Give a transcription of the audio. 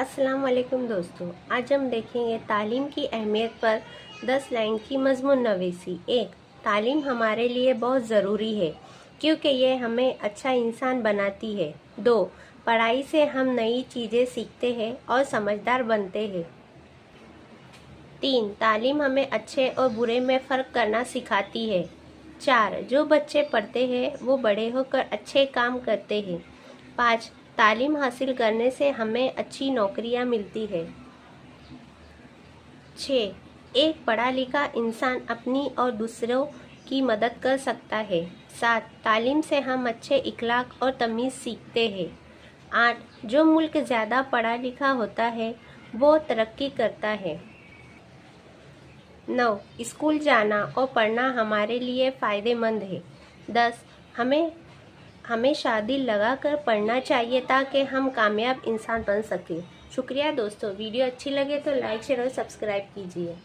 अस्सलाम वालेकुम दोस्तों, आज हम देखेंगे तालीम की अहमियत पर 10 लाइन की मजमून नवीसी। 1. तालीम हमारे लिए बहुत ज़रूरी है क्योंकि ये हमें अच्छा इंसान बनाती है। 2. पढ़ाई से हम नई चीज़ें सीखते हैं और समझदार बनते हैं। 3. तालीम हमें अच्छे और बुरे में फ़र्क करना सिखाती है। 4. जो बच्चे पढ़ते हैं वो बड़े होकर अच्छे काम करते हैं। 5. तालीम हासिल करने से हमें अच्छी नौकरियां मिलती है। 6. एक पढ़ा लिखा इंसान अपनी और दूसरों की मदद कर सकता है। 7. तालीम से हम अच्छे इखलाक और तमीज़ सीखते हैं। 8. जो मुल्क ज़्यादा पढ़ा लिखा होता है वो तरक्की करता है। 9. स्कूल जाना और पढ़ना हमारे लिए फ़ायदेमंद है। 10. हमेशा दिल लगाकर पढ़ना चाहिए ताकि हम कामयाब इंसान बन सकें। शुक्रिया दोस्तों, वीडियो अच्छी लगे तो लाइक शेयर और सब्सक्राइब कीजिए।